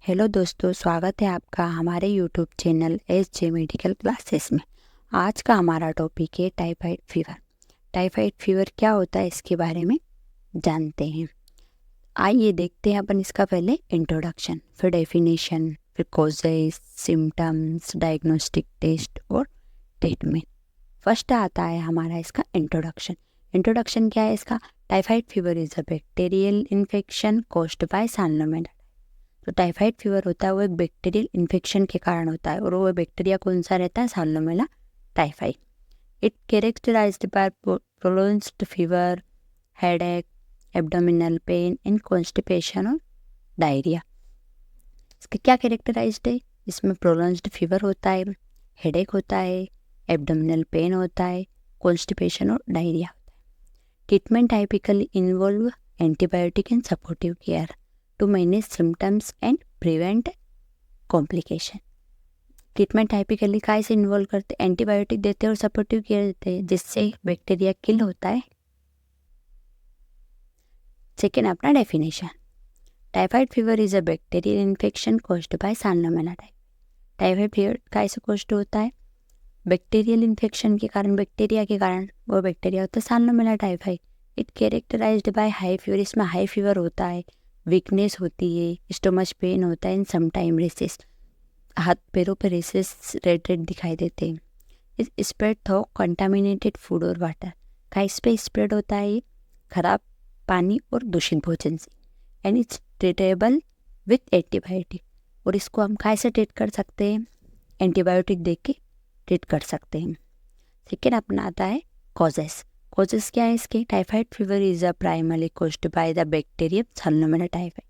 Hello दोस्तों, स्वागत है आपका हमारे YouTube channel SJ medical classes में। आज का हमारा टॉपिक है टाइफाइड फीवर। टाइफाइड फीवर क्या होता है इसके बारे में जानते हैं। आइए देखते हैं अपन इसका पहले इंट्रोडक्शन, फिर डेफिनेशन, फिर कॉजेस, सिम्टम्स, डायग्नोस्टिक टेस्ट और ट्रीटमेंट। फर्स्ट आता है हमारा इसका इंट्रोडक्शन। इंट्रोडक्शन क्या है इसका? Typhoid fever is a bacterial infection caused by salmonella. तो टाइफाइड फीवर होता है वो एक बैक्टीरियल इन्फेक्शन के कारण होता है और वो बैक्टीरिया कौन सा रहता है? Salmonella typhoid. It characterized by prolonged fever, headache, abdominal pain and constipation और डायरिया। इसका क्या कैरेक्टराइज्ड है? इसमें प्रोलॉन्ग्ड फीवर होता है, हेडेक होता है, एब्डोमिनल पेन होता है, कॉन्स्टिपेशन और डायरिया होता है। Treatment typically involve antibiotic and supportive care to manage symptoms and prevent complication। Treatment typically काय से इन्वॉल्व करते हैं? एंटीबायोटिक देते हैं और सपोर्टिव केयर देते हैं जिससे बैक्टीरिया किल होता है। सेकेंड अपना definition, typhoid fever is a bacterial infection caused by salmonella typhoid. Typhoid fever काय से कॉज्ड होता है? बैक्टीरियल इन्फेक्शन के कारण, बैक्टीरिया के कारण। वो बैक्टीरिया होता है salmonella typhoid. It characterized by high fever, इसमें हाई फीवर होता है, वीकनेस होती है, स्टोमच पेन होता है, इन सम टाइम रेसेस, हाथ पैरों पर रेसेस रेड रेड दिखाई देते हैं। इस स्प्रेड थ्रू कंटामिनेटेड फूड और वाटर। का इस पे स्प्रेड होता है ये खराब पानी और दूषित भोजन से। And it's treatable with antibiotic. और इसको हम कैसे ट्रीट कर सकते हैं? एंटीबायोटिक दे के ट्रीट कर सकते हैं। सेकेंड अपना आता है कॉजेस। कॉजेस क्या है इसके? Typhoid fever is a primarily caused by the bacterium salmonella typhoid.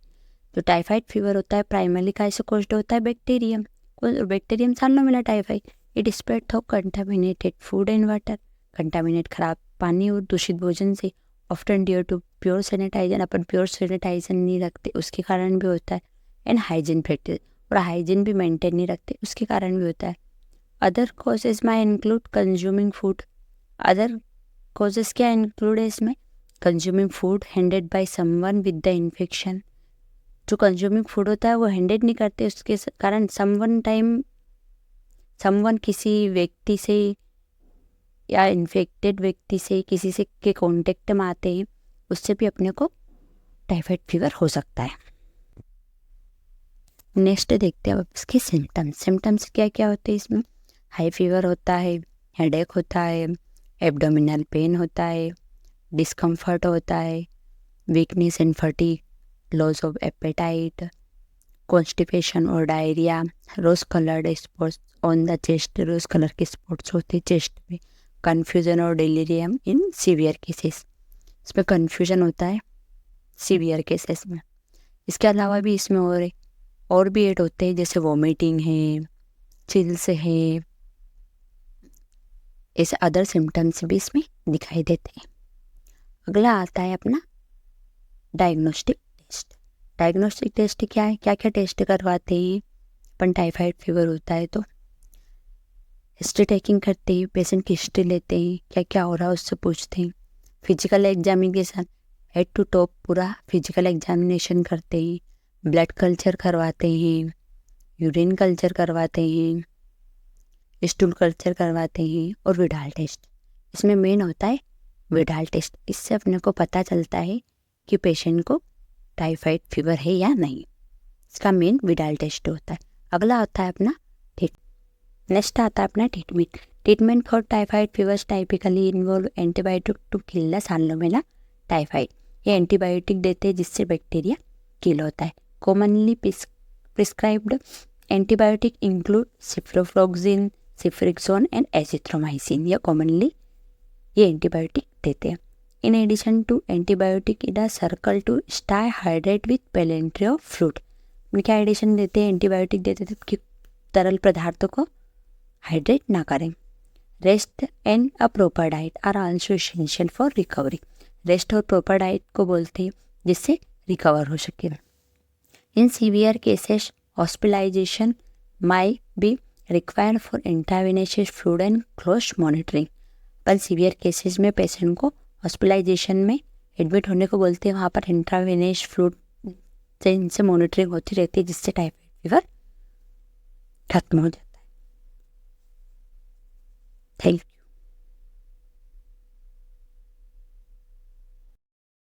तो टाइफाइड फीवर होता है प्राइमरली कैसे कॉज्ड होता है? Bacterium, bacterium salmonella typhoid. It spread through contaminated food and water. Contaminate खराब पानी और दूषित भोजन से। Often due to pure sanitizer, अपन प्योर सैनिटाइजर नहीं रखते उसके कारण भी होता है। एंड हाइजीन प्रैक्टिस, और हाइजीन भी मेंटेन नहीं रखते उसके कारण भी होता है। अदर कॉजेज में include consuming food. Other causes क्या इंक्लूड है इसमें? Consuming food handed by someone with the infection. जो कंज्यूमिंग फूड होता है वो हैंडेड नहीं करते उसके कारण समवन किसी व्यक्ति से या इन्फेक्टेड व्यक्ति से किसी से के कांटेक्ट में आते हैं, उससे भी अपने को टाइफाइड फीवर हो सकता है। नेक्स्ट देखते हैं अब इसके सिम्टम्स। सिम्टम्स क्या क्या होते हैं इसमें? हाई फीवर होता है, हेडेक होता है, एब्डोमिनल पेन होता है, डिस्कम्फर्ट होता है, weakness and fatigue, loss of appetite, constipation और diarrhoea, rose coloured spots on the chest, rose colour के स्पॉट्स होते हैं चेस्ट पे, कन्फ्यूजन और डिलीरियम इन सीवियर केसेस। इसमें कन्फ्यूजन होता है सीवियर केसेस में। इसके अलावा भी इसमें और भी ऐड होते हैं जैसे वॉमिटिंग है, चिल्स है, ऐसे अदर सिम्टम्स भी इसमें दिखाई देते हैं। अगला आता है अपना डायग्नोस्टिक टेस्ट। डायग्नोस्टिक टेस्ट क्या है? क्या क्या टेस्ट करवाते हैं अपन? टाइफाइड फीवर होता है तो हिस्ट्री टेकिंग करते हैं, पेशेंट की हिस्ट्री लेते हैं, क्या क्या हो रहा है उससे पूछते हैं। Physical examination, head to top पूरा फिजिकल एग्जामिनेशन करते हैं, ब्लड कल्चर करवाते हैं, यूरिन कल्चर करवाते हैं, स्टूल कल्चर करवाते हैं और विडाल टेस्ट। इसमें मेन होता है विडाल टेस्ट। इससे अपने को पता चलता है कि पेशेंट को टाइफाइड फीवर है या नहीं। इसका मेन विडाल टेस्ट होता है। अगला होता है अपना नेक्स्ट आता है अपना treatment. Treatment for typhoid fevers typically involve antibiotic to kill the salmonella typhoid. ये एंटीबायोटिक देते हैं जिससे बैक्टीरिया किल होता है। Commonly prescribed antibiotic include ciprofloxacin, ceftriaxone and azithromycin. या कॉमनली ये एंटीबायोटिक देते हैं। In addition to antibiotic it are circle to stay hydrate with plenty of fluid. क्या एडिशन देते हैं? एंटीबायोटिक देते थे कि तरल पदार्थों को हाइड्रेट ना करें। Rest and a proper diet are also essential for recovery. Rest और प्रॉपर डाइट को बोलते हैं जिससे रिकवर हो सके। In severe cases hospitalization may be required for intravenous fluid and close monitoring. पर सीवियर केसेस में पेशेंट को हॉस्पिटलाइजेशन में एडमिट होने को बोलते हैं। वहाँ पर इंट्रावेनस फ्लूइड से इनसे मॉनिटरिंग होती रहती है जिससे टाइफाइड फीवर खत्म हो जाता है। Thank you.